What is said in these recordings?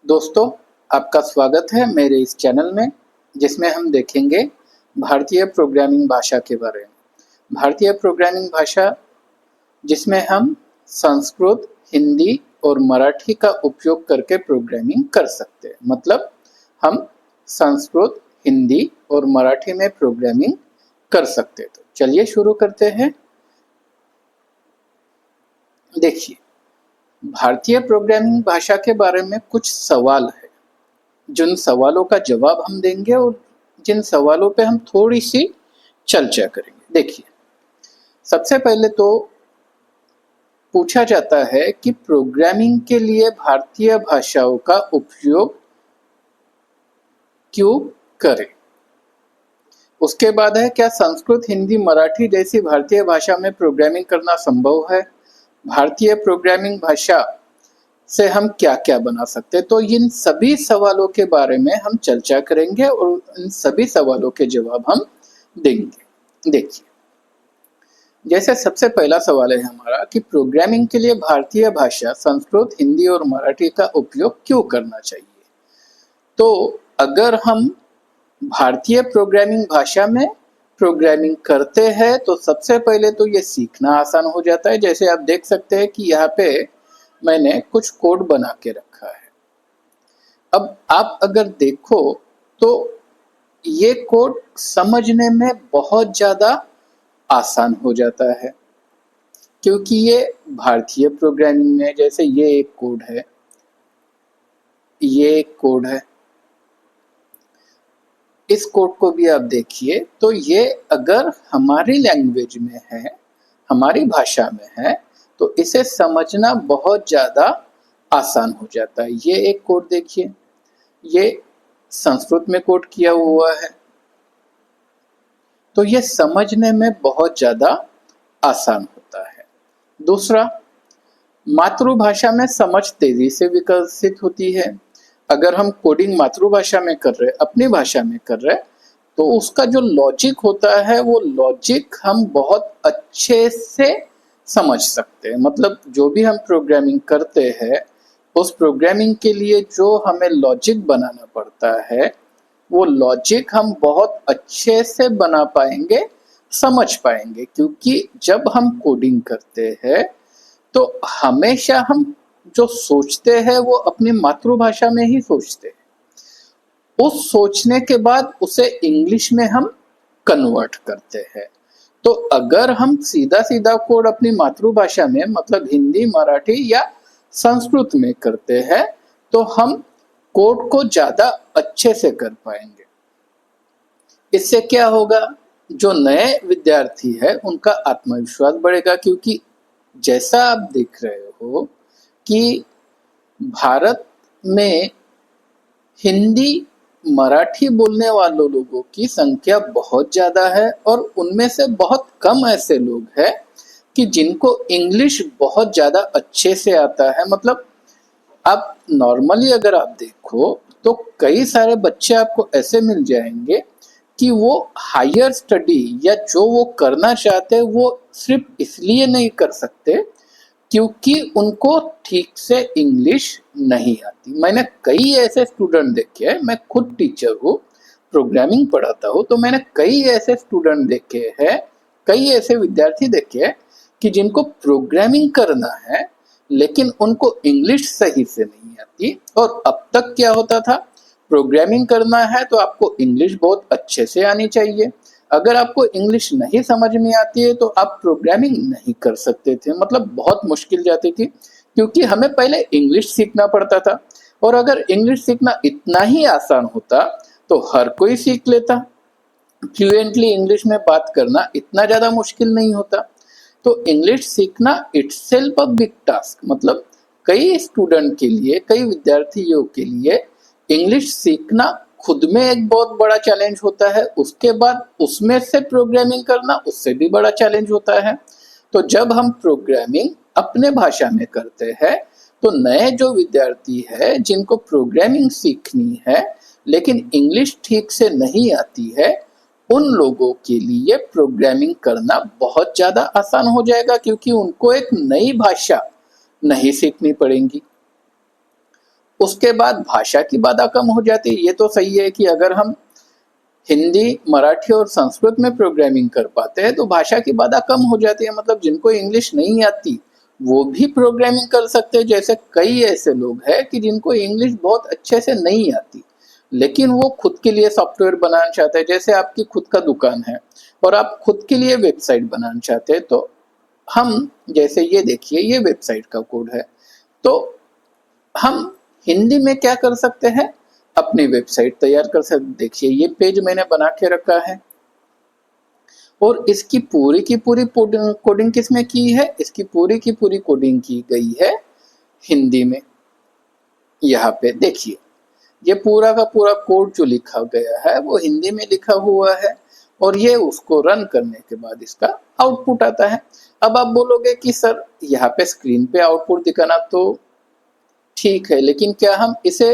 दोस्तों, आपका स्वागत है मेरे इस चैनल में, जिसमें हम देखेंगे भारतीय प्रोग्रामिंग भाषा के बारे में। भारतीय प्रोग्रामिंग भाषा जिसमें हम संस्कृत, हिंदी और मराठी का उपयोग करके प्रोग्रामिंग कर सकते हैं। मतलब हम संस्कृत, हिंदी और मराठी में प्रोग्रामिंग कर सकते हैं। तो चलिए शुरू करते हैं। देखिए, भारतीय प्रोग्रामिंग भाषा के बारे में कुछ सवाल है, जिन सवालों का जवाब हम देंगे और जिन सवालों पे हम थोड़ी सी चर्चा करेंगे। देखिए, सबसे पहले तो पूछा जाता है कि प्रोग्रामिंग के लिए भारतीय भाषाओं का उपयोग क्यों करें। उसके बाद है, क्या संस्कृत, हिंदी, मराठी जैसी भारतीय भाषा में प्रोग्रामिंग करना संभव है। भारतीय प्रोग्रामिंग भाषा से हम क्या क्या बना सकते हैं। तो इन सभी सवालों के बारे में हम चर्चा करेंगे और इन सभी सवालों के जवाब हम देंगे। देखिए, जैसे सबसे पहला सवाल है हमारा कि प्रोग्रामिंग के लिए भारतीय भाषा संस्कृत, हिंदी और मराठी का उपयोग क्यों करना चाहिए। तो अगर हम भारतीय प्रोग्रामिंग भाषा में प्रोग्रामिंग करते हैं तो सबसे पहले तो ये सीखना आसान हो जाता है। जैसे आप देख सकते हैं कि यहाँ पे मैंने कुछ कोड बना के रखा है। अब आप अगर देखो तो ये कोड समझने में बहुत ज्यादा आसान हो जाता है, क्योंकि ये भारतीय प्रोग्रामिंग में, जैसे ये एक कोड है, ये एक कोड है, इस कोड को भी आप देखिए तो ये अगर हमारी लैंग्वेज में है, हमारी भाषा में है, तो इसे समझना बहुत ज्यादा आसान हो जाता है। ये एक कोड देखिए, ये संस्कृत में कोड किया हुआ है, तो ये समझने में बहुत ज्यादा आसान होता है। दूसरा, मातृभाषा में समझ तेजी से विकसित होती है। अगर हम कोडिंग मातृभाषा में कर रहे, अपनी भाषा में कर रहे, तो उसका जो लॉजिक होता है वो लॉजिक हम बहुत अच्छे से समझ सकते हैं। मतलब जो भी हम प्रोग्रामिंग करते हैं, उस प्रोग्रामिंग के लिए जो हमें लॉजिक बनाना पड़ता है, वो लॉजिक हम बहुत अच्छे से बना पाएंगे, समझ पाएंगे। क्योंकि जब हम कोडिंग करते हैं तो हमेशा हम जो सोचते हैं वो अपनी मातृभाषा में ही सोचते हैं। उस सोचने के बाद उसे इंग्लिश में हम कन्वर्ट करते हैं। तो अगर हम सीधा सीधा कोड अपनी मातृभाषा में, मतलब हिंदी, मराठी या संस्कृत में करते हैं, तो हम कोड को ज्यादा अच्छे से कर पाएंगे। इससे क्या होगा, जो नए विद्यार्थी है उनका आत्मविश्वास बढ़ेगा। क्योंकि जैसा आप देख रहे हो कि भारत में हिंदी, मराठी बोलने वालों लोगों की संख्या बहुत ज्यादा है और उनमें से बहुत कम ऐसे लोग हैं कि जिनको इंग्लिश बहुत ज्यादा अच्छे से आता है। मतलब आप नॉर्मली अगर आप देखो तो कई सारे बच्चे आपको ऐसे मिल जाएंगे कि वो हायर स्टडी या जो वो करना चाहते हैं वो सिर्फ इसलिए नहीं कर सकते क्योंकि उनको ठीक से इंग्लिश नहीं आती। मैंने कई ऐसे स्टूडेंट देखे हैं, मैं खुद टीचर हूँ, प्रोग्रामिंग पढ़ाता हूँ, तो मैंने कई ऐसे स्टूडेंट देखे हैं, कई ऐसे विद्यार्थी देखे हैं कि जिनको प्रोग्रामिंग करना है लेकिन उनको इंग्लिश सही से नहीं आती। और अब तक क्या होता था, प्रोग्रामिंग करना है तो आपको इंग्लिश बहुत अच्छे से आनी चाहिए। अगर आपको इंग्लिश नहीं समझ में आती है तो आप प्रोग्रामिंग नहीं कर सकते थे। मतलब बहुत मुश्किल जाती थी, क्योंकि हमें पहले इंग्लिश सीखना पड़ता था। और अगर इंग्लिश सीखना इतना ही आसान होता तो हर कोई सीख लेता। फ्लुएंटली इंग्लिश में बात करना इतना ज्यादा मुश्किल नहीं होता। तो इंग्लिश सीखना इटसेल्फ अ बिग टास्क। मतलब कई स्टूडेंट के लिए, कई विद्यार्थियों के लिए इंग्लिश सीखना खुद में एक बहुत बड़ा चैलेंज होता है। उसके बाद उसमें से प्रोग्रामिंग करना उससे भी बड़ा चैलेंज होता है। तो जब हम प्रोग्रामिंग अपने भाषा में करते हैं तो नए जो विद्यार्थी है जिनको प्रोग्रामिंग सीखनी है लेकिन इंग्लिश ठीक से नहीं आती है, उन लोगों के लिए प्रोग्रामिंग करना बहुत ज्यादा आसान हो जाएगा, क्योंकि उनको एक नई भाषा नहीं सीखनी पड़ेगी। उसके बाद भाषा की बाधा कम हो जाती है। ये तो सही है कि अगर हम हिंदी, मराठी और संस्कृत में प्रोग्रामिंग कर पाते हैं तो भाषा की बाधा कम हो जाती है। मतलब जिनको इंग्लिश नहीं आती वो भी प्रोग्रामिंग कर सकते हैं। जैसे कई ऐसे लोग हैं कि जिनको इंग्लिश बहुत अच्छे से नहीं आती, लेकिन वो खुद के लिए सॉफ्टवेयर बनाना चाहते हैं। जैसे आपकी खुद का दुकान है और आप खुद के लिए वेबसाइट बनाना चाहते हैं, तो हम जैसे ये देखिए, ये वेबसाइट का कोड है। तो हम हिंदी में क्या कर सकते हैं, अपनी वेबसाइट तैयार कर सकते। देखिए ये पेज मैंने बना के रखा है और इसकी पूरी की पूरी कोडिंग किसमें की है, इसकी पूरी की पूरी कोडिंग की गई है हिंदी में। यहाँ पे देखिए ये पूरा का पूरा कोड जो लिखा गया है वो हिंदी में लिखा हुआ है और ये उसको रन करने के बाद इसका आउटपुट आता है। अब आप बोलोगे कि सर यहाँ पे स्क्रीन पे आउटपुट दिखाना तो ठीक है, लेकिन क्या हम इसे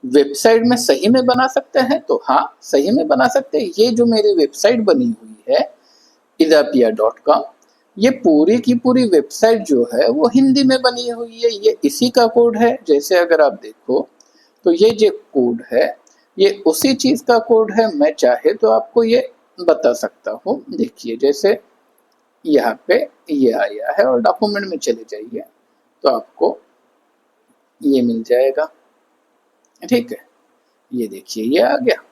वेबसाइट में सही में बना सकते हैं? तो हाँ, सही में बना सकते हैं। ये जो मेरी वेबसाइट बनी हुई है idapia.com, ये पूरी की पूरी वेबसाइट जो है वो हिंदी में बनी हुई है। ये इसी का कोड है। जैसे अगर आप देखो तो ये जो कोड है ये उसी चीज का कोड है। मैं चाहे तो आपको ये बता सकता हूँ। देखिए जैसे यहाँ पे ये आया है और डॉक्यूमेंट में चले जाइए तो आपको ये मिल जाएगा। ठीक है, ये देखिए ये आ गया।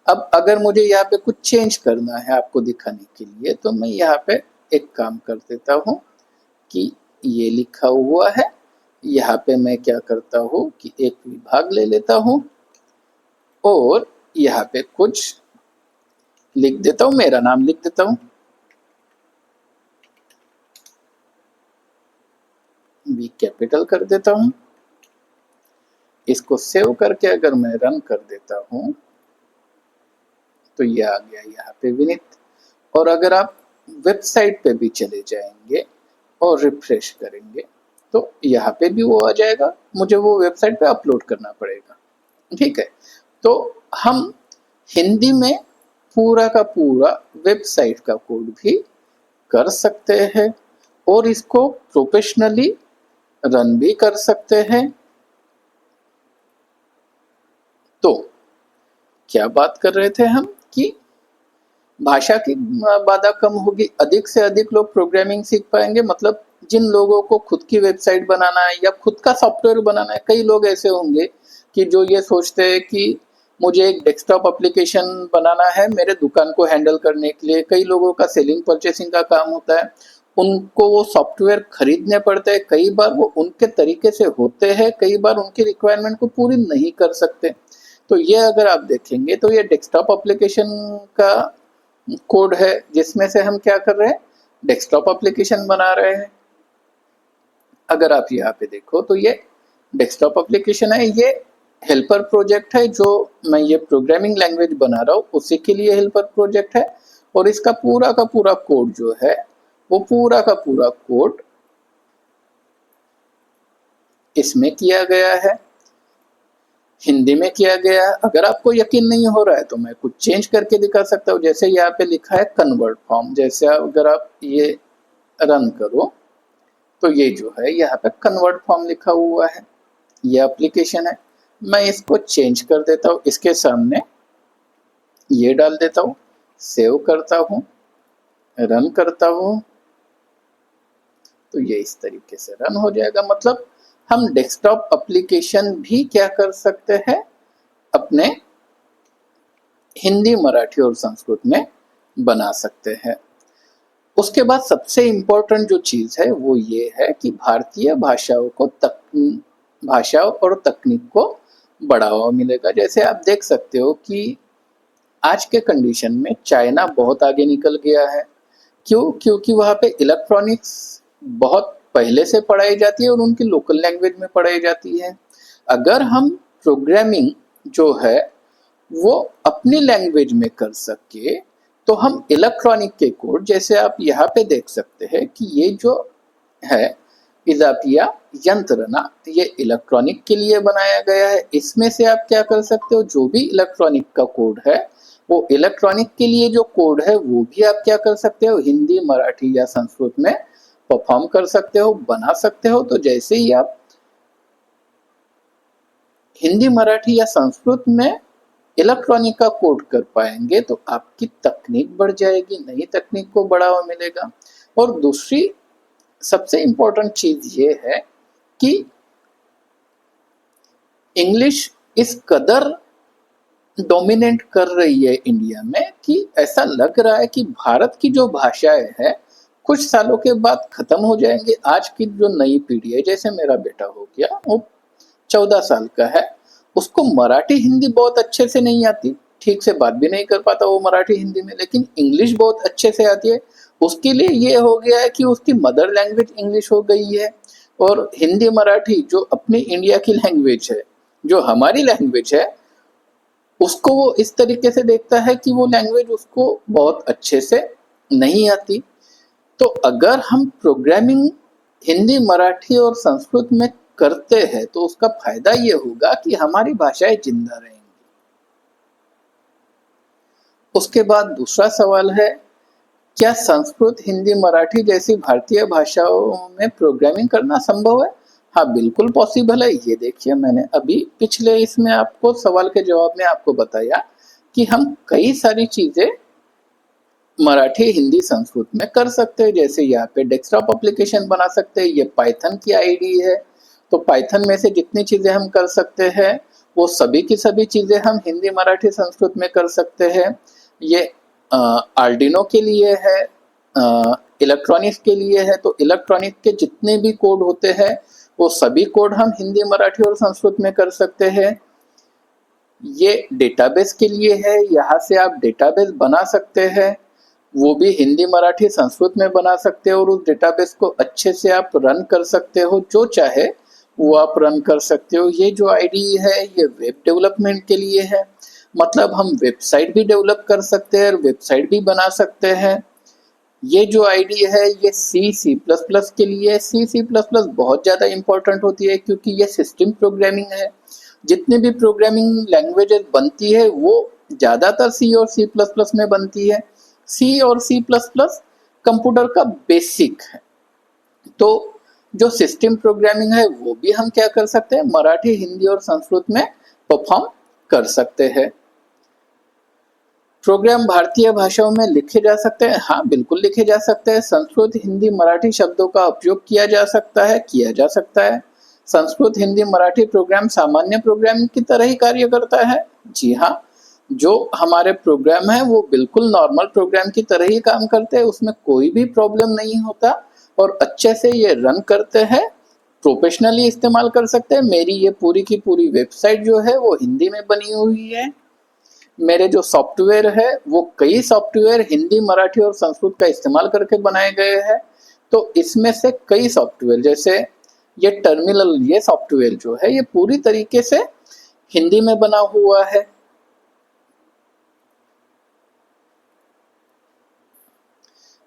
अब अगर मुझे यहाँ पे कुछ चेंज करना है आपको दिखाने के लिए, तो मैं यहाँ पे एक काम कर देता हूँ कि ये लिखा हुआ है, यहाँ पे मैं क्या करता हूँ कि एक विभाग ले लेता हूँ और यहाँ पे कुछ लिख देता हूँ, मेरा नाम लिख देता हूँ, बी कैपिटल कर देता हूँ। इसको सेव करके अगर मैं रन कर देता हूँ तो ये आ गया यहाँ पे विनीत। और अगर आप वेबसाइट पे भी चले जाएंगे और रिफ्रेश करेंगे तो यहाँ पे भी वो आ जाएगा। मुझे वो वेबसाइट पे अपलोड करना पड़ेगा। ठीक है, तो हम हिंदी में पूरा का पूरा वेबसाइट का कोड भी कर सकते हैं और इसको प्रोफेशनली रन भी कर सकते हैं। तो क्या बात कर रहे थे हम कि भाषा की बाधा कम होगी, अधिक से अधिक लोग प्रोग्रामिंग सीख पाएंगे। मतलब जिन लोगों को खुद की वेबसाइट बनाना है या खुद का सॉफ्टवेयर बनाना है, कई लोग ऐसे होंगे कि जो ये सोचते हैं कि मुझे एक डेस्कटॉप एप्लीकेशन बनाना है मेरे दुकान को हैंडल करने के लिए। कई लोगों का सेलिंग परचेसिंग का काम होता है, उनको वो सॉफ्टवेयर खरीदने पड़ते हैं। कई बार वो उनके तरीके से होते हैं, कई बार उनकी रिक्वायरमेंट को पूरी नहीं कर सकते। तो ये अगर आप देखेंगे तो ये डेस्कटॉप एप्लीकेशन का कोड है जिसमें से हम क्या कर रहे हैं, डेस्कटॉप एप्लीकेशन बना रहे हैं। अगर आप यहाँ पे देखो तो ये डेस्कटॉप एप्लीकेशन है। ये हेल्पर प्रोजेक्ट है जो मैं ये प्रोग्रामिंग लैंग्वेज बना रहा हूँ उसी के लिए हेल्पर प्रोजेक्ट है। और इसका पूरा का पूरा कोड जो है वो पूरा का पूरा कोड इसमें किया गया है, हिंदी में किया गया है। अगर आपको यकीन नहीं हो रहा है तो मैं कुछ चेंज करके दिखा सकता हूँ। जैसे यहाँ पे लिखा है कन्वर्ट फॉर्म, जैसे अगर आप ये रन करो तो ये जो है यहाँ पे कन्वर्ट फॉर्म लिखा हुआ है, ये एप्लीकेशन है। मैं इसको चेंज कर देता हूँ, इसके सामने ये डाल देता हूँ, सेव करता हूँ, रन करता हूँ तो ये इस तरीके से रन हो जाएगा। मतलब हम डेस्कटॉप एप्लीकेशन भी क्या कर सकते हैं, अपने हिंदी, मराठी और संस्कृत में बना सकते हैं। उसके बाद सबसे इम्पोर्टेंट जो चीज है वो ये है कि भारतीय भाषाओं को भाषा और तकनीक को बढ़ावा मिलेगा। जैसे आप देख सकते हो कि आज के कंडीशन में चाइना बहुत आगे निकल गया है। क्यों? क्योंकि वहाँ पे इलेक्ट्रॉनिक्स बहुत पहले से पढ़ाई जाती है और उनकी लोकल लैंग्वेज में पढ़ाई जाती है। अगर हम प्रोग्रामिंग जो है वो अपनी लैंग्वेज में कर सके तो हम इलेक्ट्रॉनिक के कोड, जैसे आप यहाँ पे देख सकते हैं कि ये जो है इजाफिया यंत्रणा, ये इलेक्ट्रॉनिक के लिए बनाया गया है। इसमें से आप क्या कर सकते हो, जो भी इलेक्ट्रॉनिक का कोड है वो इलेक्ट्रॉनिक के लिए जो कोड है वो भी आप क्या कर सकते हो, हिंदी, मराठी या संस्कृत में परफॉर्म कर सकते हो, बना सकते हो। तो जैसे ही आप हिंदी मराठी या संस्कृत में इलेक्ट्रॉनिक का कोड कर पाएंगे तो आपकी तकनीक बढ़ जाएगी, नई तकनीक को बढ़ावा मिलेगा। और दूसरी सबसे इम्पोर्टेंट चीज ये है कि इंग्लिश इस कदर डोमिनेट कर रही है इंडिया में कि ऐसा लग रहा है कि भारत की जो भाषाएं हैं कुछ सालों के बाद खत्म हो जाएंगे। आज की जो नई पीढ़ी है, जैसे मेरा बेटा हो गया, वो 14 साल का है, उसको मराठी हिंदी बहुत अच्छे से नहीं आती, ठीक से बात भी नहीं कर पाता वो मराठी हिंदी में, लेकिन इंग्लिश बहुत अच्छे से आती है। उसके लिए ये हो गया है कि उसकी मदर लैंग्वेज इंग्लिश हो गई है, और हिंदी मराठी जो अपनी इंडिया की लैंग्वेज है, जो हमारी लैंग्वेज है, उसको वो इस तरीके से देखता है कि वो लैंग्वेज उसको बहुत अच्छे से नहीं आती। तो अगर हम प्रोग्रामिंग हिंदी, मराठी और संस्कृत में करते हैं तो उसका फायदा ये होगा कि हमारी भाषाएं जिंदा रहेंगी। उसके बाद दूसरा सवाल है, क्या संस्कृत, हिंदी, मराठी जैसी भारतीय भाषाओं में प्रोग्रामिंग करना संभव है? हाँ, बिल्कुल पॉसिबल है। ये देखिए, मैंने अभी पिछले इसमें आपको सवाल के जवाब में आपको बताया कि हम कई सारी चीजें मराठी, हिंदी, संस्कृत में कर सकते हैं। जैसे यहाँ पे डेस्कटॉप एप्लीकेशन बना सकते हैं, ये पाइथन की आईडी है, तो पाइथन में से जितनी चीजें हम कर सकते हैं वो सभी की सभी चीजें हम हिंदी, मराठी, संस्कृत में कर सकते हैं। ये आर्डिनो के लिए है, इलेक्ट्रॉनिक्स के लिए है, तो इलेक्ट्रॉनिक के जितने भी कोड होते हैं वो सभी कोड हम हिंदी, मराठी और संस्कृत में कर सकते हैं। ये डेटाबेस के लिए है, यहाँ से आप डेटाबेस बना सकते हैं, वो भी हिंदी, मराठी, संस्कृत में बना सकते हो, और उस डेटाबेस को अच्छे से आप रन कर सकते हो, जो चाहे वो आप रन कर सकते हो। ये जो आईडी है ये वेब डेवलपमेंट के लिए है, मतलब हम वेबसाइट भी डेवलप कर सकते हैं और वेबसाइट भी बना सकते हैं। ये जो आईडी है ये C++ के लिए, C++ बहुत ज़्यादा इम्पोर्टेंट होती है क्योंकि ये सिस्टम प्रोग्रामिंग है। जितनी भी प्रोग्रामिंग लैंग्वेजेस बनती है वो ज़्यादातर C और C++ में बनती है। C और C++ कंप्यूटर का बेसिक है। तो जो सिस्टम प्रोग्रामिंग है वो भी हम क्या कर सकते हैं, मराठी, हिंदी और संस्कृत में परफॉर्म कर सकते हैं। प्रोग्राम भारतीय भाषाओं में लिखे जा सकते हैं? हाँ, बिल्कुल लिखे जा सकते हैं। संस्कृत, हिंदी, मराठी शब्दों का उपयोग किया जा सकता है। संस्कृत, हिंदी, मराठी प्रोग्राम सामान्य प्रोग्राम की तरह ही कार्य करता है। जी हाँ, जो हमारे प्रोग्राम है वो बिल्कुल नॉर्मल प्रोग्राम की तरह ही काम करते हैं, उसमें कोई भी प्रॉब्लम नहीं होता और अच्छे से ये रन करते हैं, प्रोफेशनली इस्तेमाल कर सकते हैं। मेरी ये पूरी की पूरी वेबसाइट जो है वो हिंदी में बनी हुई है। मेरे जो सॉफ्टवेयर है वो कई सॉफ्टवेयर हिंदी, मराठी और संस्कृत का इस्तेमाल करके बनाए गए हैं। तो इसमें से कई सॉफ्टवेयर, जैसे ये टर्मिनल, ये सॉफ्टवेयर जो है ये पूरी तरीके से हिंदी में बना हुआ है।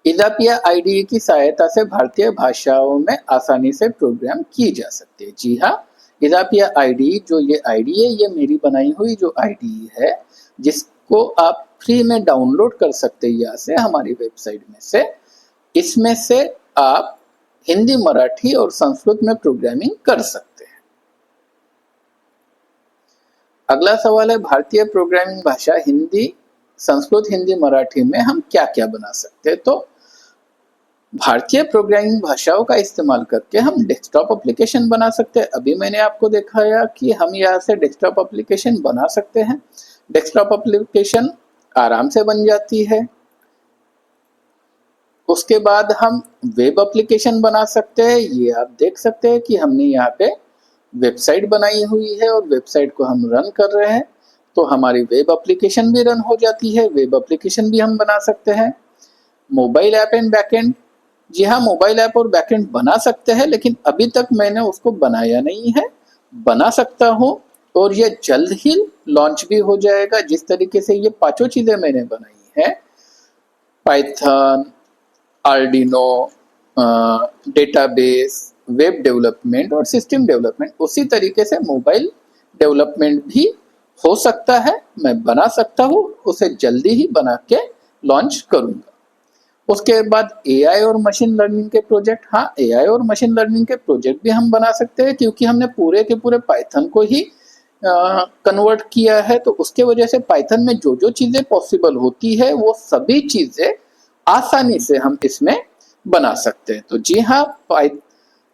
इजापिया आईडीई की सहायता से भारतीय भाषाओं में आसानी से प्रोग्राम की जा सकती है। जी हाँ, इजापिया आईडीई, जो ये आईडी है ये मेरी बनाई हुई जो आईडीई है, जिसको आप फ्री में डाउनलोड कर सकते हैं यहाँ से, हमारी वेबसाइट में से। इसमें से आप हिंदी, मराठी और संस्कृत में प्रोग्रामिंग कर सकते हैं। अगला सवाल है, भारतीय प्रोग्रामिंग भाषा हिंदी, संस्कृत, हिंदी, मराठी में हम क्या क्या बना सकते हैं? तो भारतीय प्रोग्रामिंग भाषाओं का इस्तेमाल करके हम डेस्कटॉप एप्लीकेशन बना सकते हैं। अभी मैंने आपको दिखाया कि हम यहाँ से डेस्कटॉप एप्लीकेशन बना सकते हैं। डेस्कटॉप एप्लीकेशन आराम से बन जाती है। उसके बाद हम वेब एप्लीकेशन बना सकते हैं। ये आप देख सकते हैं कि हमने यहाँ पे वेबसाइट बनाई हुई है और वेबसाइट को हम रन कर रहे हैं, तो हमारी वेब एप्लीकेशन भी रन हो जाती है। वेब एप्लीकेशन भी हम बना सकते हैं। मोबाइल ऐप एंड बैकएंड, जी हाँ, मोबाइल ऐप और बैकएंड बना सकते हैं, लेकिन अभी तक मैंने उसको बनाया नहीं है। बना सकता हूँ और ये जल्द ही लॉन्च भी हो जाएगा। जिस तरीके से ये पांचों चीजें मैंने बनाई है, Python, Arduino, database, web development और सिस्टम डेवलपमेंट, उसी तरीके से मोबाइल डेवलपमेंट भी हो सकता है, मैं बना सकता हूँ। उसे जल्दी ही बना के लॉन्च करूंगा। उसके बाद एआई और मशीन लर्निंग के प्रोजेक्ट, हाँ, एआई और मशीन लर्निंग के प्रोजेक्ट भी हम बना सकते हैं, क्योंकि हमने पूरे के पूरे पाइथन को ही कन्वर्ट किया है, तो उसके वजह से पाइथन में जो जो चीजें पॉसिबल होती है वो सभी चीजें आसानी से हम इसमें बना सकते हैं। तो जी हाँ,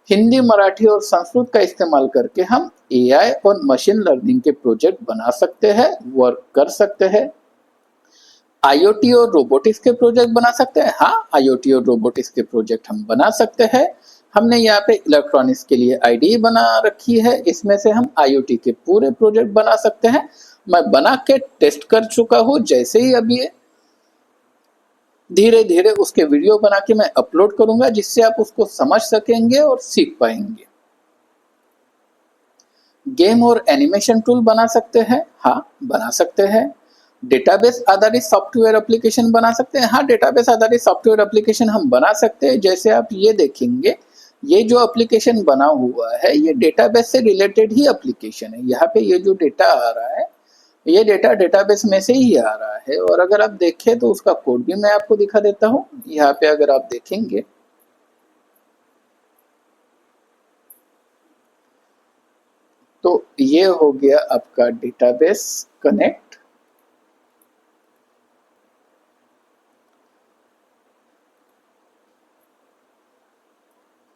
हिंदी, मराठी और संस्कृत का इस्तेमाल करके हम एआई और मशीन लर्निंग के प्रोजेक्ट बना सकते हैं, वर्क कर सकते हैं। आईओटी और रोबोटिक्स के प्रोजेक्ट बना सकते हैं। हाँ, आईओटी और रोबोटिक्स के प्रोजेक्ट हम बना सकते हैं। हमने यहाँ पे इलेक्ट्रॉनिक्स के लिए आईडी बना रखी है, इसमें से हम आईओटी के पूरे प्रोजेक्ट बना सकते हैं। मैं बना के टेस्ट कर चुका हूँ। जैसे ही अभी धीरे धीरे उसके वीडियो बना के मैं अपलोड करूंगा, जिससे आप उसको समझ सकेंगे और सीख पाएंगे। गेम और एनिमेशन टूल बना सकते हैं। हाँ, बना सकते हैं। डेटाबेस आधारित सॉफ्टवेयर एप्लीकेशन बना सकते हैं। हाँ, डेटाबेस आधारित सॉफ्टवेयर एप्लीकेशन हम बना सकते हैं। जैसे आप ये देखेंगे, ये जो एप्लीकेशन बना हुआ है ये डेटाबेस से रिलेटेड ही एप्लीकेशन है। यहाँ पे ये जो डेटा आ रहा है ये डेटा डेटाबेस में से ही आ रहा है। और अगर आप देखें तो उसका कोड भी मैं आपको दिखा देता हूँ। यहाँ पे अगर आप देखेंगे तो ये हो गया आपका डेटाबेस कनेक्ट,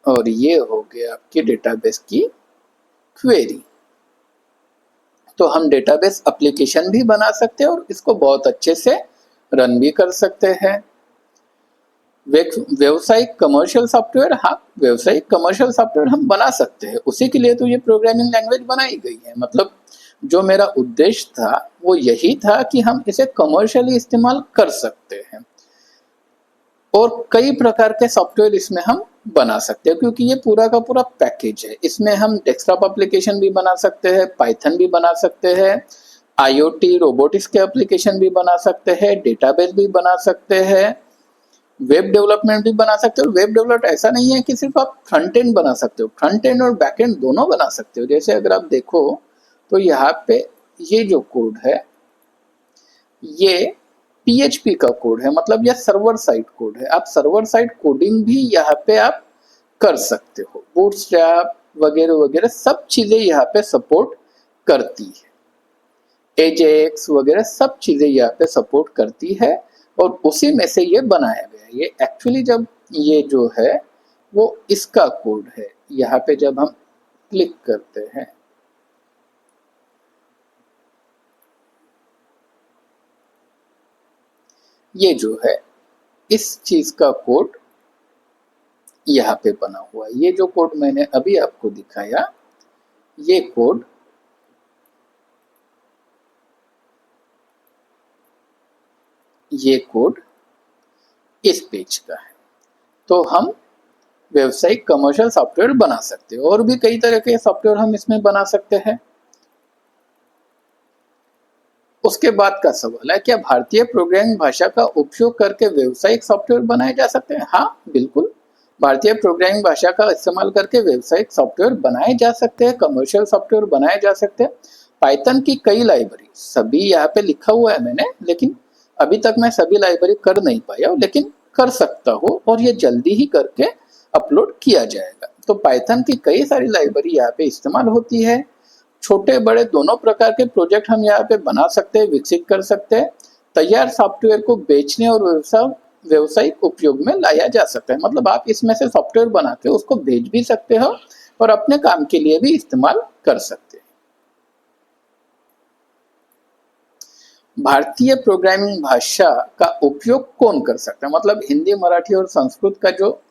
और ये हो गया आपकी डेटाबेस की क्वेरी। तो हम डेटाबेस एप्लीकेशन भी बना सकते हैं और इसको बहुत अच्छे से रन भी कर सकते हैं। व्यवसायिक कमर्शियल सॉफ्टवेयर, हाँ, व्यवसायिक कमर्शियल सॉफ्टवेयर हम बना सकते हैं। उसी के लिए तो ये प्रोग्रामिंग लैंग्वेज बनाई गई है। मतलब जो मेरा उद्देश्य था वो यही था कि हम इसे कमर्शियली इस्तेमाल कर सकते हैं और कई प्रकार के सॉफ्टवेयर इसमें हम बना सकते हैं, क्योंकि ये पूरा का पूरा पैकेज है। इसमें हम डेस्कटॉप एप्लीकेशन भी बना सकते हैं, पाइथन भी बना सकते हैं, आईओटी रोबोटिक्स के एप्लीकेशन भी बना सकते हैं, डेटाबेस भी बना सकते हैं, वेब डेवलपमेंट भी बना सकते हो। वेब डेवलपमेंट ऐसा नहीं है कि सिर्फ आप फ्रंट एंड बना सकते हो, फ्रंट एंड और बैक एंड दोनों बना सकते हो। जैसे अगर आप देखो तो यहाँ पे ये जो कोड है ये PHP का कोड है, मतलब यह सर्वर साइड कोड है। आप सर्वर साइड कोडिंग भी यहाँ पे आप कर सकते हो। बूटस्ट्रैप वगैरह वगैरह सब चीजें यहाँ पे सपोर्ट करती है। एजेक्स वगैरह सब चीजें यहाँ पे सपोर्ट करती है और उसी में से ये बनाया गया है। ये एक्चुअली जब ये जो है वो इसका कोड है। यहाँ पे जब हम क्लिक करते हैं ये जो है इस चीज का कोड यहाँ पे बना हुआ है। ये जो कोड मैंने अभी आपको दिखाया ये कोड इस पेज का है। तो हम व्यावसायिक कमर्शियल सॉफ्टवेयर बना सकते हैं और भी कई तरह के सॉफ्टवेयर हम इसमें बना सकते हैं। उसके बाद का सवाल है, क्या भारतीय प्रोग्रामिंग भाषा का उपयोग करके व्यावसायिक सॉफ्टवेयर बनाए जा सकते हैं? हाँ, बिल्कुल। भारतीय प्रोग्रामिंग भाषा का इस्तेमाल करके व्यावसायिक सॉफ्टवेयर बनाए जा सकते हैं, कमर्शियल सॉफ्टवेयर बनाए जा सकते हैं। पाइथन की कई लाइब्रेरी, सभी यहाँ पे लिखा हुआ है मैंने, लेकिन अभी तक मैं सभी लाइब्रेरी कर नहीं पाया, लेकिन कर सकता हूँ और ये जल्दी ही करके अपलोड किया जाएगा। तो पाइथन की कई सारी लाइब्रेरी यहाँ पे इस्तेमाल होती है। छोटे बड़े दोनों प्रकार के प्रोजेक्ट हम यहाँ पे बना सकते हैं, विकसित कर सकते हैं। तैयार सॉफ्टवेयर को बेचने और व्यवसायिक उपयोग में लाया जा सकता है। मतलब आप इसमें से सॉफ्टवेयर बना के उसको बेच भी सकते हो और अपने काम के लिए भी इस्तेमाल कर सकते हैं। भारतीय प्रोग्रामिंग भाषा का उपयोग कौन कर सकता है? मतलब हिंदी, मराठी और संस्कृत का जो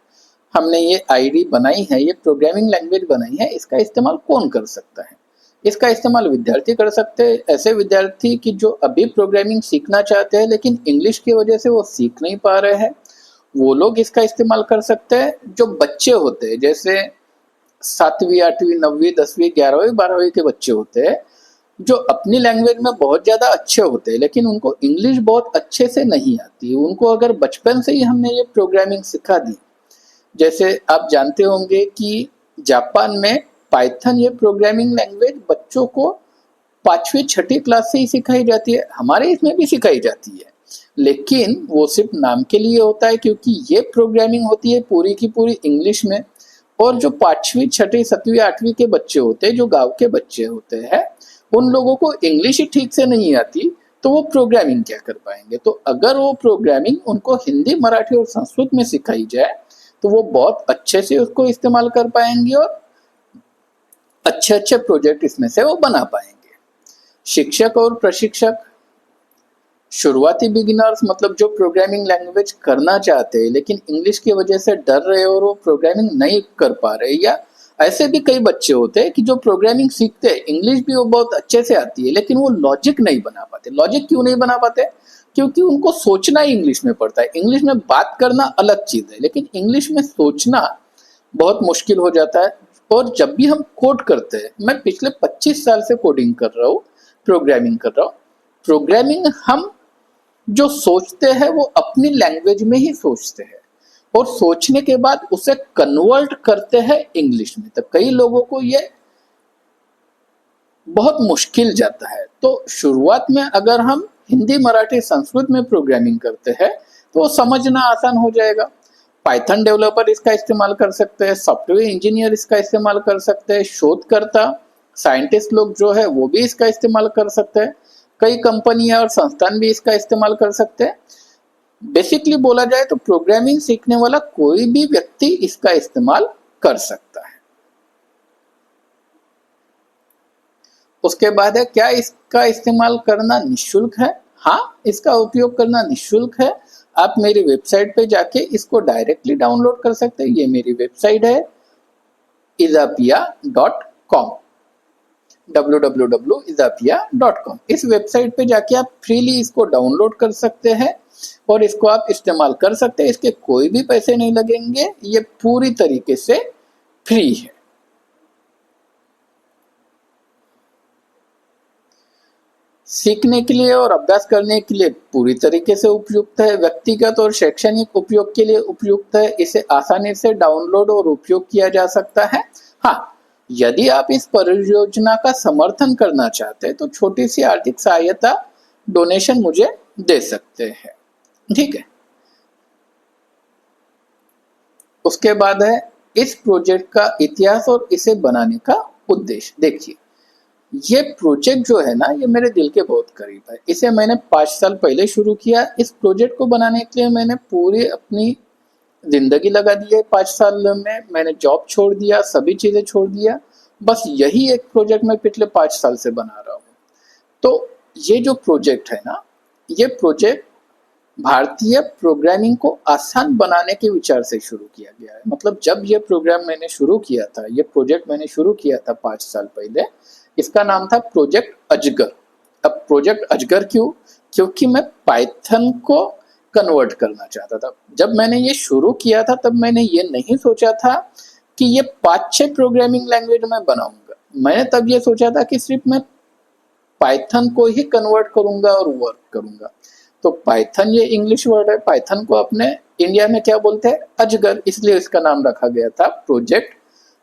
हमने ये आईडी बनाई है, ये प्रोग्रामिंग लैंग्वेज बनाई है, इसका इस्तेमाल कौन कर सकता है? इसका इस्तेमाल विद्यार्थी कर सकते हैं। ऐसे विद्यार्थी कि जो अभी प्रोग्रामिंग सीखना चाहते हैं लेकिन इंग्लिश की वजह से वो सीख नहीं पा रहे हैं, वो लोग इसका इस्तेमाल कर सकते हैं। जो बच्चे होते हैं, जैसे 7वीं 8वीं 9वीं 10वीं 11वीं 12वीं के बच्चे होते हैं, जो अपनी लैंग्वेज में बहुत ज्यादा अच्छे होते हैं लेकिन उनको इंग्लिश बहुत अच्छे से नहीं आती, उनको अगर बचपन से ही हमने ये प्रोग्रामिंग सिखा दी, जैसे आप जानते होंगे कि जापान में पाइथन ये प्रोग्रामिंग लैंग्वेज बच्चों को 5वीं 6ठी क्लास से ही सिखाई जाती है। हमारे इसमें भी सिखाई जाती है, लेकिन वो सिर्फ नाम के लिए होता है, क्योंकि ये प्रोग्रामिंग होती है पूरी की पूरी इंग्लिश में। और जो 5वीं 6ठी 7वीं 8वीं के बच्चे होते हैं, जो गांव के बच्चे होते हैं, उन लोगों को इंग्लिश ही ठीक से नहीं आती तो वो प्रोग्रामिंग क्या कर पाएंगे। तो अगर वो प्रोग्रामिंग उनको हिंदी, मराठी और संस्कृत में सिखाई जाए तो वो बहुत अच्छे से उसको इस्तेमाल कर पाएंगे और अच्छे अच्छे प्रोजेक्ट इसमें से वो बना पाएंगे। शिक्षक और प्रशिक्षक, शुरुआती बिगिनर्स मतलब जो प्रोग्रामिंग लैंग्वेज करना चाहते हैं लेकिन इंग्लिश की वजह से डर रहे और वो प्रोग्रामिंग नहीं कर पा रहे, या ऐसे भी कई बच्चे होते हैं कि जो प्रोग्रामिंग सीखते हैं, इंग्लिश भी वो बहुत अच्छे से आती है लेकिन वो लॉजिक नहीं बना पाते। लॉजिक क्यों नहीं बना पाते? क्योंकि उनको सोचना ही इंग्लिश में पड़ता है। इंग्लिश में बात करना अलग चीज है लेकिन इंग्लिश में सोचना बहुत मुश्किल हो जाता है। और जब भी हम कोड करते हैं, मैं पिछले 25 साल से कोडिंग कर रहा हूँ, प्रोग्रामिंग कर रहा हूँ। प्रोग्रामिंग हम जो सोचते हैं वो अपनी लैंग्वेज में ही सोचते हैं और सोचने के बाद उसे कन्वर्ट करते हैं इंग्लिश में। तो कई लोगों को ये बहुत मुश्किल जाता है। तो शुरुआत में अगर हम हिंदी, मराठी, संस्कृत में प्रोग्रामिंग करते हैं तो वो समझना आसान हो जाएगा। पाइथन डेवलपर इसका इस्तेमाल कर सकते हैं, सॉफ्टवेयर इंजीनियर इसका इस्तेमाल कर सकते हैं, शोधकर्ता, साइंटिस्ट लोग जो है वो भी इसका इस्तेमाल कर सकते हैं, कई कंपनियां और संस्थान भी इसका इस्तेमाल कर सकते हैं। बेसिकली बोला जाए तो प्रोग्रामिंग सीखने वाला कोई भी व्यक्ति इसका इस्तेमाल कर सकता है। उसके बाद है, क्या इसका इस्तेमाल करना निःशुल्क है? हाँ, इसका उपयोग करना निःशुल्क है। आप मेरी वेबसाइट पे जाके इसको डायरेक्टली डाउनलोड कर सकते हैं। ये मेरी वेबसाइट है izapia.com, www.izapia.com। इस वेबसाइट पे जाके आप फ्रीली इसको डाउनलोड कर सकते हैं और इसको आप इस्तेमाल कर सकते हैं। इसके कोई भी पैसे नहीं लगेंगे, ये पूरी तरीके से फ्री है। सीखने के लिए और अभ्यास करने के लिए पूरी तरीके से उपयुक्त है। व्यक्तिगत और शैक्षणिक उपयोग के लिए उपयुक्त है। इसे आसानी से डाउनलोड और उपयोग किया जा सकता है। हाँ, यदि आप इस परियोजना का समर्थन करना चाहते हैं तो छोटी सी आर्थिक सहायता, डोनेशन मुझे दे सकते हैं। ठीक है। उसके बाद है इस प्रोजेक्ट का इतिहास और इसे बनाने का उद्देश्य। देखिए, ये प्रोजेक्ट जो है ना, ये मेरे दिल के बहुत करीब है। इसे मैंने 5 साल पहले शुरू किया। इस प्रोजेक्ट को बनाने के लिए मैंने पूरी अपनी जिंदगी लगा दी है। 5 साल में मैंने जॉब छोड़ दिया, सभी चीजें छोड़ दिया। बस यही एक प्रोजेक्ट मैं पिछले 5 साल से बना रहा हूँ। तो ये जो प्रोजेक्ट है ना, ये प्रोजेक्ट भारतीय प्रोग्रामिंग को आसान बनाने के विचार से शुरू किया गया है। मतलब जब ये प्रोग्राम मैंने शुरू किया था, ये प्रोजेक्ट मैंने शुरू किया था 5 साल पहले, इसका नाम था प्रोजेक्ट अजगर। अब प्रोजेक्ट अजगर क्यों? क्योंकि मैं पाइथन को कन्वर्ट करना चाहता था। जब मैंने ये शुरू किया था तब मैंने ये नहीं सोचा था कि ये 5-6 प्रोग्रामिंग लैंग्वेज में बनाऊंगा। मैंने तब ये सोचा था कि सिर्फ मैं पाइथन को ही कन्वर्ट करूंगा और वर्क करूंगा। तो पाइथन ये इंग्लिश वर्ड है, पाइथन को अपने इंडिया में क्या बोलते हैं? अजगर, इसलिए इसका नाम रखा गया था प्रोजेक्ट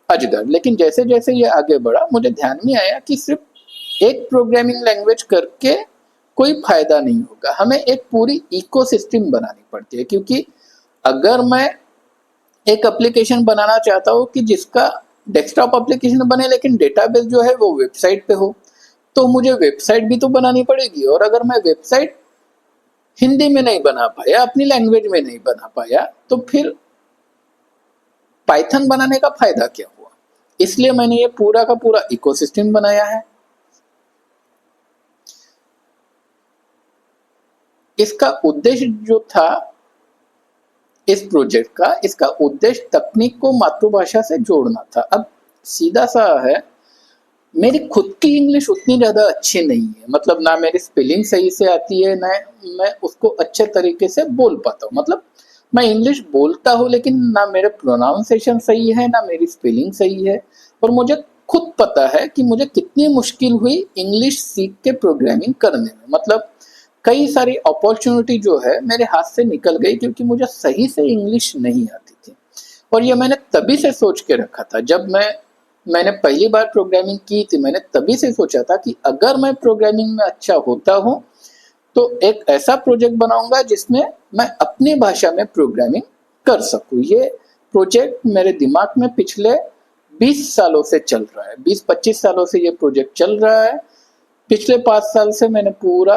अजगर। लेकिन जैसे जैसे ये आगे बढ़ा, मुझे ध्यान में आया कि सिर्फ एक प्रोग्रामिंग लैंग्वेज करके कोई फायदा नहीं होगा, हमें एक पूरी इकोसिस्टम बनानी पड़ती है। क्योंकि अगर मैं एक एप्लीकेशन बनाना चाहता हूँ कि जिसका डेस्कटॉप एप्लीकेशन बने लेकिन डेटाबेस जो है वो वेबसाइट पे हो, तो मुझे वेबसाइट भी तो बनानी पड़ेगी। और अगर मैं वेबसाइट हिंदी में नहीं बना पाया, अपनी लैंग्वेज में नहीं बना पाया, तो फिर पाइथन बनाने का फायदा क्या हुआ? इसलिए मैंने ये पूरा का पूरा इकोसिस्टम बनाया है। इसका उद्देश्य जो था इस प्रोजेक्ट का, इसका उद्देश्य तकनीक को मातृभाषा से जोड़ना था। अब सीधा सा है, मेरी खुद की इंग्लिश उतनी ज्यादा अच्छी नहीं है। मतलब ना मेरी स्पेलिंग सही से आती है, ना मैं उसको अच्छे तरीके से बोल पाता हूँ। मतलब मैं इंग्लिश बोलता हूँ लेकिन ना मेरे प्रोनाउंसिएशन सही है, ना मेरी स्पेलिंग सही है। और मुझे खुद पता है कि मुझे कितनी मुश्किल हुई इंग्लिश सीख के प्रोग्रामिंग करने में। मतलब कई सारी अपॉर्चुनिटी जो है मेरे हाथ से निकल गई क्योंकि मुझे सही से इंग्लिश नहीं आती थी। और ये मैंने तभी से सोच के रखा था, जब मैंने पहली बार प्रोग्रामिंग की थी, मैंने तभी से सोचा था कि अगर मैं प्रोग्रामिंग में अच्छा होता हूँ तो एक ऐसा प्रोजेक्ट बनाऊंगा जिसमें मैं अपनी भाषा में प्रोग्रामिंग कर सकूं। ये प्रोजेक्ट मेरे दिमाग में पिछले 20 सालों से चल रहा है, 20-25 सालों से ये प्रोजेक्ट चल रहा है। पिछले 5 साल से मैंने पूरा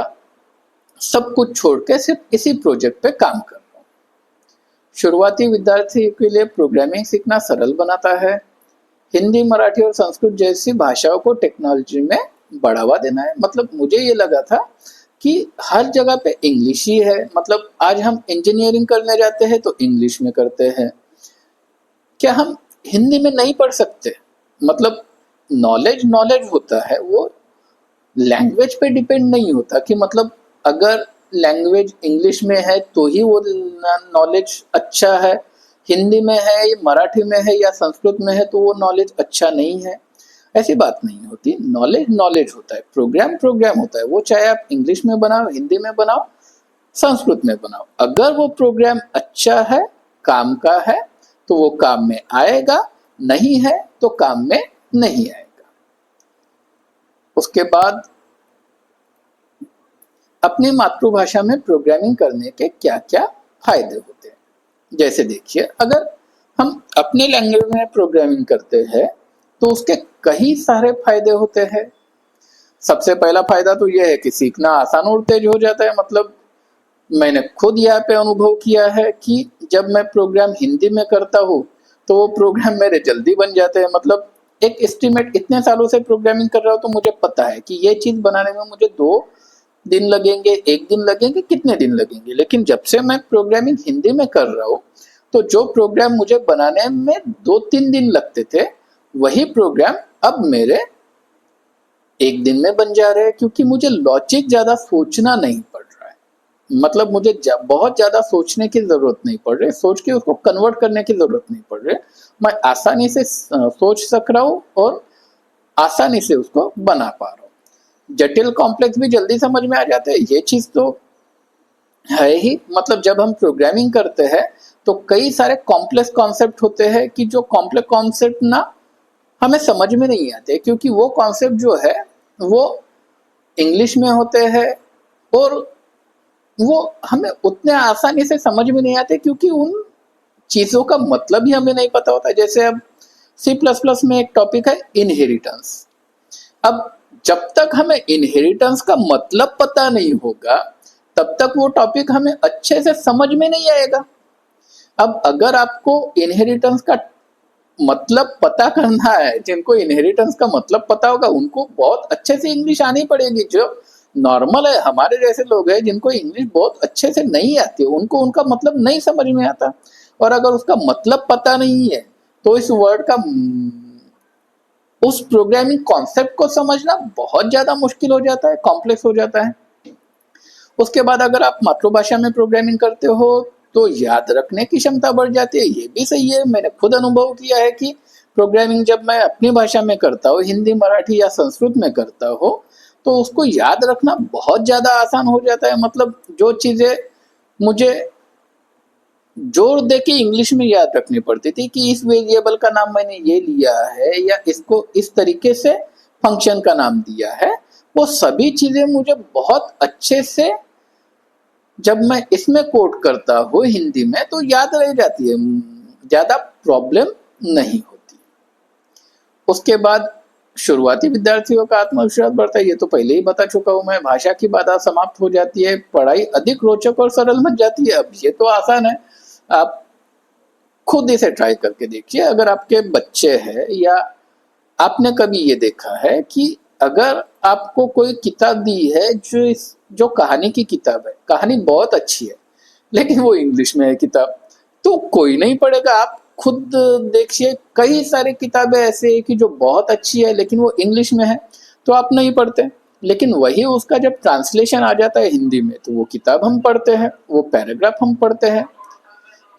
सब कुछ छोड़ के सिर्फ इसी प्रोजेक्ट पे काम कर रहा हूँ। शुरुआती विद्यार्थी के लिए प्रोग्रामिंग सीखना सरल बनाता है। हिंदी, मराठी और संस्कृत जैसी भाषाओं को टेक्नोलॉजी में बढ़ावा देना है। मतलब मुझे ये लगा था कि हर जगह पे इंग्लिश ही है। मतलब आज हम इंजीनियरिंग करने जाते हैं तो इंग्लिश में करते हैं, क्या हम हिंदी में नहीं पढ़ सकते? मतलब नॉलेज नॉलेज होता है, वो लैंग्वेज पे डिपेंड नहीं होता कि मतलब अगर लैंग्वेज इंग्लिश में है तो ही वो नॉलेज अच्छा है, हिंदी में है, मराठी में है या संस्कृत में है तो वो नॉलेज अच्छा नहीं है। ऐसी बात नहीं होती। नॉलेज नॉलेज होता है, प्रोग्राम प्रोग्राम होता है। वो चाहे आप इंग्लिश में बनाओ, हिंदी में बनाओ, संस्कृत में बनाओ, अगर वो प्रोग्राम अच्छा है, काम का है, तो वो काम में आएगा, नहीं है तो काम में नहीं आएगा। उसके बाद अपनी मातृभाषा में प्रोग्रामिंग करने के क्या क्या फायदे होते हैं। जैसे देखिए, अगर हम अपने लैंग्वेज में प्रोग्रामिंग करते हैं तो उसके कई सारे फायदे होते हैं। सबसे पहला फायदा तो यह है कि सीखना आसान और तेज हो जाता है। मतलब मैंने खुद यहाँ पे अनुभव किया है कि जब मैं प्रोग्राम हिंदी में करता हूँ तो वो प्रोग्राम मेरे जल्दी बन जाते हैं। मतलब एक एस्टिमेट, इतने सालों से प्रोग्रामिंग कर रहा हूँ तो मुझे पता है कि ये चीज बनाने में मुझे 2 दिन लगेंगे, 1 दिन लगेंगे, कितने दिन लगेंगे। लेकिन जब से मैं प्रोग्रामिंग हिंदी में कर रहा हूँ तो जो प्रोग्राम मुझे बनाने में 2-3 दिन लगते थे, वही प्रोग्राम अब मेरे 1 दिन में बन जा रहे हैं, क्योंकि मुझे लॉजिक ज्यादा सोचना नहीं पड़ रहा है। मतलब मुझे बहुत ज्यादा सोचने की जरूरत नहीं पड़ रही, सोच के उसको कन्वर्ट करने की जरूरत नहीं पड़ रही। मैं आसानी से सोच सक रहा हूँ और आसानी से उसको बना पा रहा हूँ। जटिल कॉम्प्लेक्स भी जल्दी समझ में आ जाते हैं, ये चीज तो है ही। मतलब जब हम प्रोग्रामिंग करते हैं तो कई सारे कॉम्प्लेक्स कॉन्सेप्ट होते हैं कि जो कॉम्प्लेक्स कॉन्सेप्ट ना हमें समझ में नहीं आते, क्योंकि वो कॉन्सेप्ट जो है वो इंग्लिश में होते हैं और वो हमें उतने आसानी से समझ में नहीं आते, क्योंकि उन चीजों का मतलब ही हमें नहीं पता होता। जैसे अब C++ में एक टॉपिक है इनहेरिटेंस। अब जब तक हमें इनहेरिटेंस का मतलब पता नहीं होगा तब तक वो टॉपिक हमें अच्छे से समझ में नहीं आएगा। अब अगर आपको इनहेरिटेंस का मतलब पता करना है, जिनको इनहेरिटेंस का मतलब पता होगा उनको बहुत अच्छे से इंग्लिश आनी पड़ेगी। जो नॉर्मल है, हमारे जैसे लोग हैं जिनको इंग्लिश बहुत अच्छे से नहीं आती, उनको उनका मतलब नहीं समझ में आता। और अगर उसका मतलब पता नहीं है तो इस वर्ड का, उस प्रोग्रामिंग कॉन्सेप्ट को समझना बहुत ज्यादा मुश्किल हो जाता है, कॉम्प्लेक्स हो जाता है। उसके बाद अगर आप मातृभाषा में प्रोग्रामिंग करते हो तो याद रखने की क्षमता बढ़ जाती है। ये भी सही है, मैंने खुद अनुभव किया है कि प्रोग्रामिंग जब मैं अपनी भाषा में करता हूँ, हिंदी, मराठी या संस्कृत में करता हूँ, तो उसको याद रखना बहुत ज्यादा आसान हो जाता है। मतलब जो चीजें मुझे जोर दे के इंग्लिश में याद रखनी पड़ती थी कि इस वेरिएबल का नाम मैंने ये लिया है या इसको इस तरीके से फंक्शन का नाम दिया है, वो सभी चीजें मुझे बहुत अच्छे से जब मैं इसमें कोड करता हूँ हिंदी में तो याद रह जाती है, ज्यादा प्रॉब्लम नहीं होती। उसके बाद शुरुआती विद्यार्थियों का आत्मविश्वास बढ़ता है, ये तो पहले ही बता चुका हूँ मैं। भाषा की बाधा समाप्त हो जाती है, पढ़ाई अधिक रोचक और सरल बन जाती है। अब ये तो आसान है, आप खुद इसे ट्राई करके देखिए। अगर आपके बच्चे हैं या आपने कभी ये देखा है कि अगर आपको कोई किताब दी है जो कहानी की किताब है, कहानी बहुत अच्छी है लेकिन वो इंग्लिश में है किताब, तो कोई नहीं पढ़ेगा। आप खुद देखिए, कई सारी किताबें ऐसे है कि जो बहुत अच्छी है लेकिन वो इंग्लिश में है तो आप नहीं पढ़ते। लेकिन वही उसका जब ट्रांसलेशन आ जाता है हिंदी में तो वो किताब हम पढ़ते हैं, वो पैराग्राफ हम पढ़ते हैं।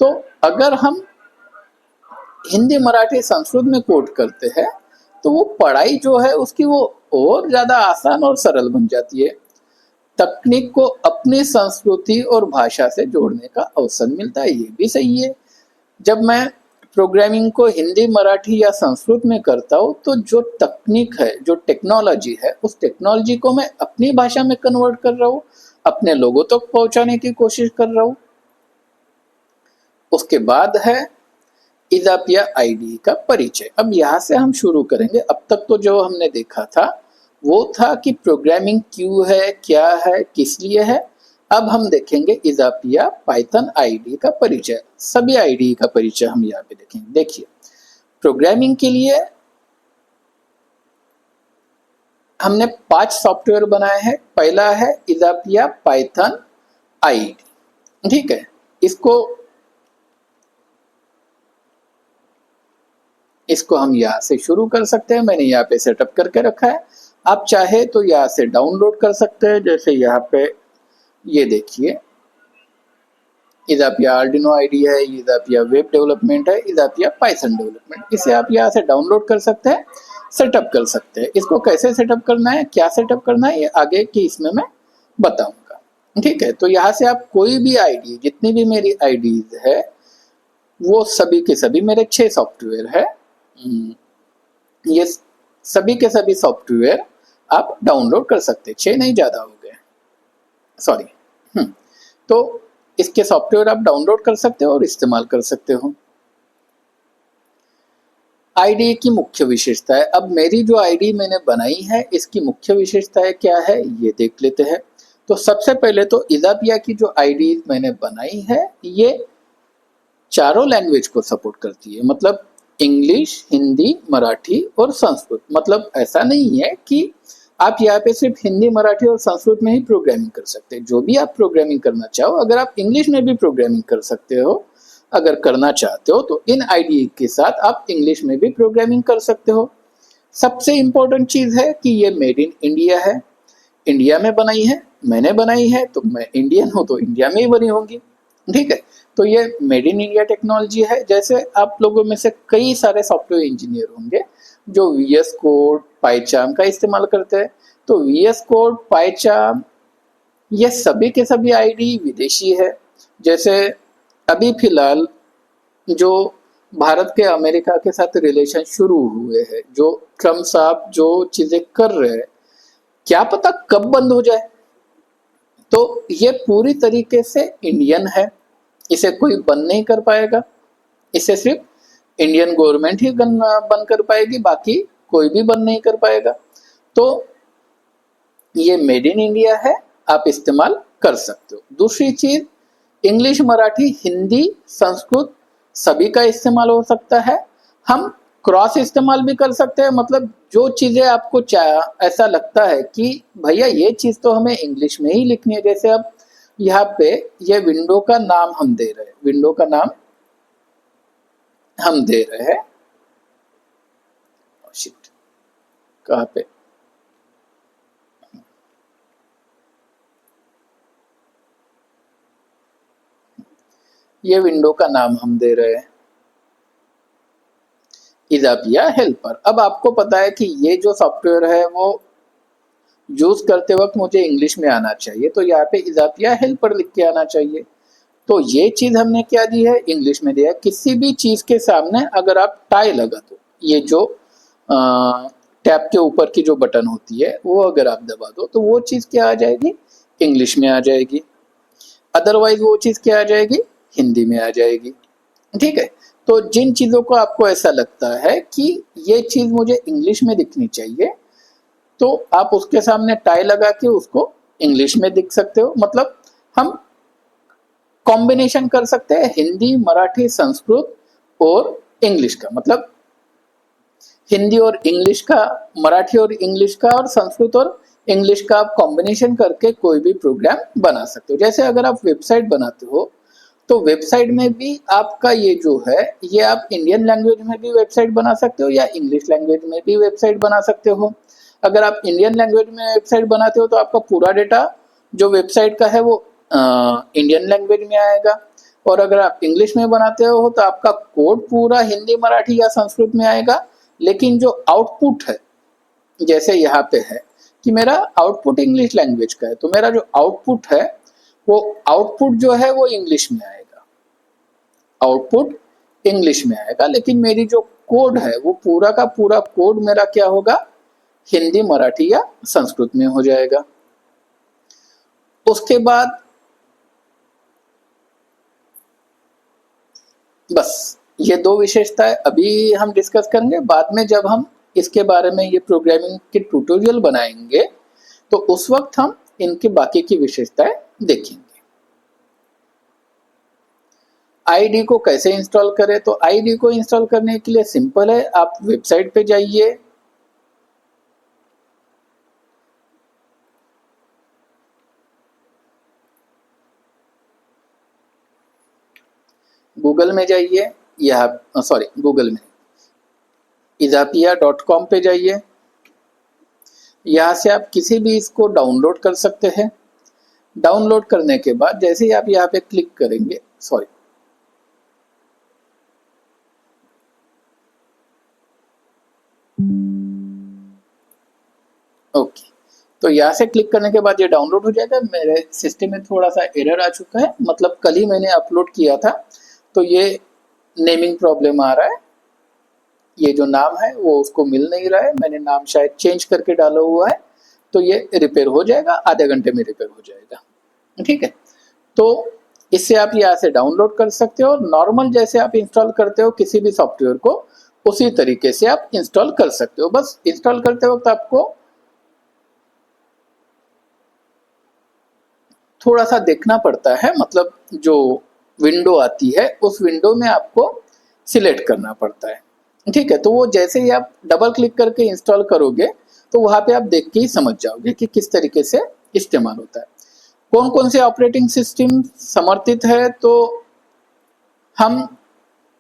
तो अगर हम हिंदी, मराठी, संस्कृत में कोड करते हैं तो वो पढ़ाई जो है उसकी वो और ज्यादा आसान और सरल बन जाती है। तकनीक को अपनी संस्कृति और भाषा से जोड़ने का अवसर मिलता है, ये भी सही है। जब मैं प्रोग्रामिंग को हिंदी, मराठी या संस्कृत में करता हूँ तो जो तकनीक है, जो टेक्नोलॉजी है, उस टेक्नोलॉजी को मैं अपनी भाषा में कन्वर्ट कर रहा हूँ, अपने लोगों तक तो पहुंचाने की कोशिश कर रहा हूँ। उसके बाद है इजाफिया आईडी का परिचय। अब यहाँ से हम शुरू करेंगे। अब तक तो जो हमने देखा था वो था कि प्रोग्रामिंग क्यों है, क्या है, किस लिए है। अब हम देखेंगे इजाफिया पाइथन आईडी का परिचय, सभी आईडी का परिचय हम यहाँ पे देखेंगे। देखिए, प्रोग्रामिंग के लिए हमने 5 सॉफ्टवेयर बनाए हैं। पहला है इजाफिया पाइथन आईडी, ठीक है। इसको हम यहाँ से शुरू कर सकते हैं। मैंने यहाँ पे सेटअप करके रखा है। आप चाहे तो यहाँ से डाउनलोड कर सकते हैं। जैसे यहाँ पे ये देखिए, इजाफिया आर्डिनो आईडी है, इजाफिया वेब डेवलपमेंट है, इजाफिया पाइथन डेवलपमेंट। इसे आप यहाँ से डाउनलोड कर सकते हैं, सेटअप कर सकते हैं। इसको कैसे सेटअप करना है, क्या सेटअप करना है, ये आगे की इसमें मैं बताऊंगा, ठीक है। तो यहाँ से आप कोई भी आईडी, जितनी भी मेरी आईडीज है वो सभी के सभी मेरे 6 सॉफ्टवेयर है। ये सभी के सभी सॉफ्टवेयर आप डाउनलोड कर सकते हैं। 6 नहीं, ज्यादा हो गए, सॉरी। तो इसके सॉफ्टवेयर आप डाउनलोड कर सकते हो और इस्तेमाल कर सकते हो। आईडी की मुख्य विशेषता है। अब मेरी जो आईडी मैंने बनाई है, इसकी मुख्य विशेषताएं क्या है ये देख लेते हैं। तो सबसे पहले तो इजाफिया की जो आईडी मैंने बनाई है, ये चारों लैंग्वेज को सपोर्ट करती है। मतलब इंग्लिश, हिंदी, मराठी और संस्कृत। मतलब ऐसा नहीं है कि आप यहाँ पे सिर्फ हिंदी, मराठी और संस्कृत में ही प्रोग्रामिंग कर सकते हैं। जो भी आप प्रोग्रामिंग करना चाहो, अगर आप इंग्लिश में भी प्रोग्रामिंग कर सकते हो, अगर करना चाहते हो तो इन आईडी के साथ आप इंग्लिश में भी प्रोग्रामिंग कर सकते हो। सबसे इंपॉर्टेंट चीज है कि ये मेड इन इंडिया है, इंडिया में बनाई है, मैंने बनाई है, तो मैं इंडियन हूँ तो इंडिया में ही बनी होंगी, ठीक है। तो ये मेड इन इंडिया टेक्नोलॉजी है। जैसे आप लोगों में से कई सारे सॉफ्टवेयर इंजीनियर होंगे जो VS कोड, पाइचार्म का इस्तेमाल करते हैं। तो VS कोड, पाइचार्म, ये सभी के सभी आईडी विदेशी है। जैसे अभी फिलहाल जो भारत के अमेरिका के साथ रिलेशन शुरू हुए हैं, जो ट्रम्प साहब जो चीजें कर रहे हैं, क्या पता कब बंद हो जाए। तो ये पूरी तरीके से इंडियन है, इसे कोई बंद नहीं कर पाएगा। इसे सिर्फ इंडियन गवर्नमेंट ही बंद कर पाएगी, बाकी कोई भी बंद नहीं कर पाएगा। तो ये मेड इन इंडिया है, आप इस्तेमाल कर सकते हो। दूसरी चीज, इंग्लिश, मराठी, हिंदी, संस्कृत सभी का इस्तेमाल हो सकता है। हम क्रॉस इस्तेमाल भी कर सकते हैं। मतलब जो चीजें आपको ऐसा लगता है कि भैया ये चीज तो हमें इंग्लिश में ही लिखनी है। जैसे अब यहाँ पे ये विंडो का नाम हम दे रहे हैं, विंडो का नाम हम दे रहे हैं, शिट कहाँ पे, ये विंडो का नाम हम दे रहे हैं इजाफिया हेल्पर। अब आपको पता है कि ये जो सॉफ्टवेयर है वो यूज करते वक्त मुझे इंग्लिश में आना चाहिए, तो यहाँ पे इजाफिया हेल्पर लिख के आना चाहिए। तो ये चीज हमने क्या दी है, इंग्लिश में दिया है। किसी भी चीज के सामने अगर आप टाई लगा दो, ये जो टैब के ऊपर की जो बटन होती है वो अगर आप दबा दो, तो वो चीज क्या आ जाएगी, इंग्लिश में आ जाएगी। अदरवाइज वो चीज क्या आ जाएगी, हिंदी में आ जाएगी, ठीक है। तो जिन चीजों को आपको ऐसा लगता है कि ये चीज मुझे इंग्लिश में दिखनी चाहिए, तो आप उसके सामने टाई लगा के उसको इंग्लिश में दिख सकते हो। मतलब हम कॉम्बिनेशन कर सकते हैं हिंदी, मराठी, संस्कृत और इंग्लिश का। मतलब हिंदी और इंग्लिश का, मराठी और इंग्लिश का, और संस्कृत और इंग्लिश का आप कॉम्बिनेशन करके कोई भी प्रोग्राम बना सकते हो। जैसे अगर आप वेबसाइट बनाते हो, तो वेबसाइट में भी आपका ये जो है, ये आप इंडियन लैंग्वेज में भी वेबसाइट बना सकते हो या इंग्लिश लैंग्वेज में भी वेबसाइट बना सकते हो। अगर आप इंडियन लैंग्वेज में वेबसाइट बनाते हो तो आपका पूरा डेटा जो वेबसाइट का है वो इंडियन लैंग्वेज में आएगा, और अगर आप इंग्लिश में बनाते हो तो आपका कोड पूरा हिंदी, मराठी या संस्कृत में आएगा। लेकिन जो आउटपुट है, जैसे यहाँ पे है कि मेरा आउटपुट इंग्लिश लैंग्वेज का है, तो मेरा जो आउटपुट है वो आउटपुट जो है वो इंग्लिश में आएगा, आउटपुट इंग्लिश में आएगा। लेकिन मेरी जो कोड है वो पूरा का पूरा कोड मेरा क्या होगा, हिंदी, मराठी या संस्कृत में हो जाएगा। उसके बाद बस ये 2 विशेषताएं अभी हम डिस्कस करेंगे। बाद में जब हम इसके बारे में ये प्रोग्रामिंग के ट्यूटोरियल बनाएंगे तो उस वक्त हम इनके बाकी की विशेषताएं देखेंगे। आईडी को कैसे इंस्टॉल करें, तो आईडी को इंस्टॉल करने के लिए सिंपल है, आप वेबसाइट पे जाइए, गूगल में जाइए, या सॉरी गूगल में इजापिया.com पे जाइए। यहाँ से आप किसी भी इसको डाउनलोड कर सकते हैं। डाउनलोड करने के बाद जैसे ही आप यहाँ पे क्लिक करेंगे, सॉरी ओके, तो यहाँ से क्लिक करने के बाद ये डाउनलोड हो जाएगा। मेरे सिस्टम में थोड़ा सा एरर आ चुका है, मतलब कल ही मैंने अपलोड किया था, तो ये नेमिंग प्रॉब्लम आ रहा है। ये जो नाम है वो उसको मिल नहीं रहा है, मैंने नाम शायद चेंज करके डाला हुआ है, तो ये रिपेयर हो जाएगा, आधे घंटे में रिपेयर हो जाएगा। ठीक है, तो इससे आप यहाँ से डाउनलोड कर सकते हो। नॉर्मल जैसे आप इंस्टॉल करते हो किसी भी सॉफ्टवेयर को, उसी तरीके से आप इंस्टॉल कर सकते हो। बस इंस्टॉल करते वक्त आपको थोड़ा सा देखना पड़ता है, मतलब जो विंडो आती है उस विंडो में आपको सिलेक्ट करना पड़ता है। ठीक है, तो वो जैसे ही आप डबल क्लिक करके इंस्टॉल करोगे तो वहां पे आप देख के ही समझ जाओगे कि किस तरीके से इस्तेमाल होता है। कौन कौन से ऑपरेटिंग सिस्टम समर्थित है, तो हम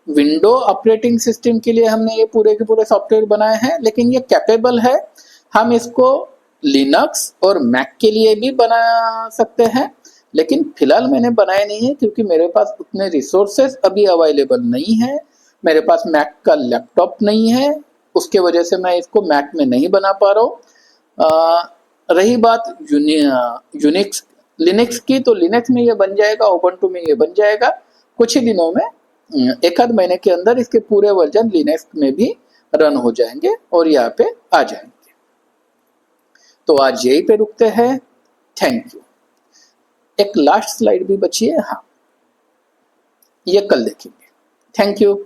विंडो ऑपरेटिंग सिस्टम के लिए हमने ये पूरे के पूरे सॉफ्टवेयर बनाए हैं, लेकिन ये कैपेबल है, हम इसको लिनक्स और मैक के लिए भी बना सकते हैं, लेकिन फिलहाल मैंने बनाए नहीं है क्योंकि मेरे पास उतने रिसोर्सेस अभी अवेलेबल नहीं है। मेरे पास मैक का लैपटॉप नहीं है, उसके वजह से मैं इसको मैक में नहीं बना पा रहा हूँ। रही बात यूनिक्स लिनक्स की, तो लिनक्स में ये बन जाएगा, ओबंटू में ये बन जाएगा। कुछ ही दिनों में, एक आध महीने के अंदर इसके पूरे वर्जन लिनक्स में भी रन हो जाएंगे और यहाँ पे आ जाएंगे। तो आज यही पे रुकते हैं। Thank you. एक लास्ट स्लाइड भी बची है, हाँ, ये कल देखेंगे। Thank you.